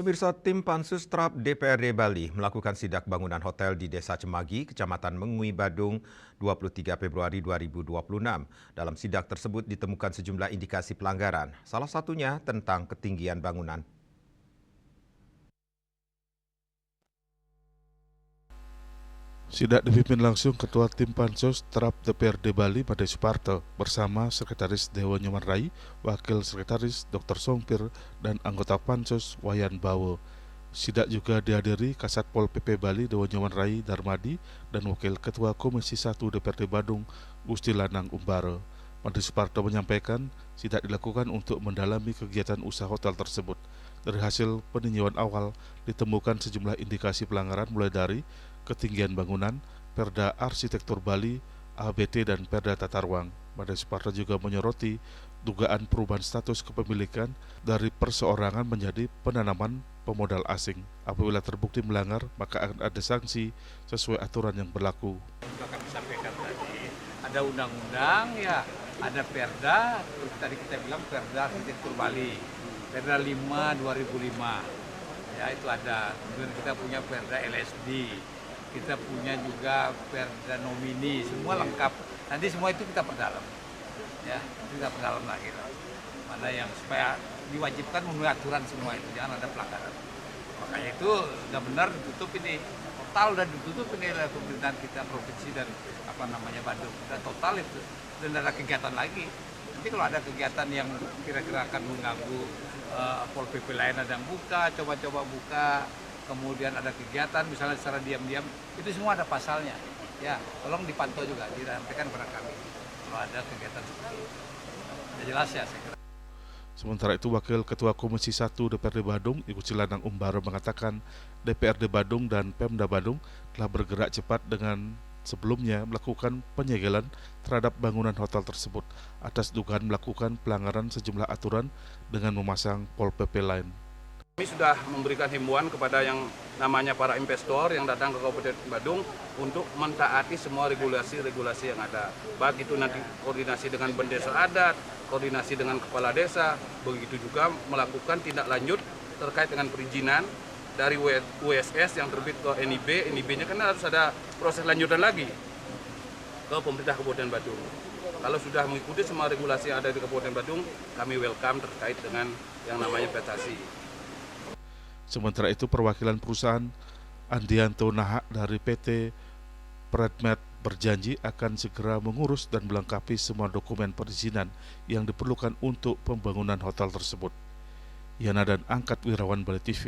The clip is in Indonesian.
Pemirsa, tim Pansus TRAP DPRD Bali melakukan sidak bangunan hotel di Desa Cemagi, Kecamatan Mengui, Badung, 23 Februari 2026. Dalam sidak tersebut ditemukan sejumlah indikasi pelanggaran, salah satunya tentang ketinggian bangunan. Sidak dipimpin langsung Ketua Tim Pansus TRAP DPRD Bali Made Suparto bersama Sekretaris Dewan Nyoman Rai, Wakil Sekretaris Dr. Songpir, dan anggota Pansus Wayan Bawo. Sidak juga dihadiri Kasat Pol PP Bali Dewan Nyoman Rai Darmadi dan Wakil Ketua Komisi 1 DPRD Badung Gusti Lanang Umbaro. Made Suparto menyampaikan sidak dilakukan untuk mendalami kegiatan usaha hotel tersebut. Dari hasil peninjauan awal ditemukan sejumlah indikasi pelanggaran mulai dari ketinggian bangunan, Perda Arsitektur Bali, ABT, dan Perda Tata Ruang. Made Suparto juga menyoroti dugaan perubahan status kepemilikan dari perseorangan menjadi penanaman pemodal asing. Apabila terbukti melanggar, maka akan ada sanksi sesuai aturan yang berlaku. Kami sampaikan tadi, ada undang-undang ya, ada Perda, tadi kita bilang Perda Arsitektur Bali, Perda 5 2005. Ya, itu ada. Kemudian kita punya Perda LSD. Kita punya juga Perda nomini, semua lengkap. Nanti semua itu kita perdalam. Ya, kita perdalam lagi. Mana yang supaya diwajibkan memenuhi aturan semua itu, jangan ada pelanggaran. Makanya itu sudah benar ditutup ini, total dan ditutup ini oleh pemerintahan kita provinsi dan Bandung. Sudah total itu, dan ada kegiatan lagi. Nanti kalau ada kegiatan yang kira-kira akan mengganggu Pol PP lain ada yang buka, coba-coba buka, kemudian ada kegiatan misalnya secara diam-diam, itu semua ada pasalnya. Ya, tolong dipantau juga, disampaikan kepada kami kalau ada kegiatan seperti itu. Sudah jelas ya, saya kira. Sementara itu, Wakil Ketua Komisi 1 DPRD Badung, Gusti Lanang Umbaro, mengatakan DPRD Badung dan Pemda Badung telah bergerak cepat dengan sebelumnya melakukan penyegelan terhadap bangunan hotel tersebut atas dugaan melakukan pelanggaran sejumlah aturan dengan memasang Pol PP lain. Kami sudah memberikan himbauan kepada yang namanya para investor yang datang ke Kabupaten Badung untuk mentaati semua regulasi-regulasi yang ada. Baik itu nanti koordinasi dengan bendesa adat, koordinasi dengan kepala desa, begitu juga melakukan tindak lanjut terkait dengan perizinan dari USS yang terbit ke NIB. NIB-nya kan harus ada proses lanjutan lagi ke pemerintah Kabupaten Badung. Kalau sudah mengikuti semua regulasi yang ada di Kabupaten Badung, kami welcome terkait dengan yang namanya investasi. Sementara itu, perwakilan perusahaan Andianto Nahak dari PT Predmed berjanji akan segera mengurus dan melengkapi semua dokumen perizinan yang diperlukan untuk pembangunan hotel tersebut. Yana dan Angkat Wirawan Bali TV.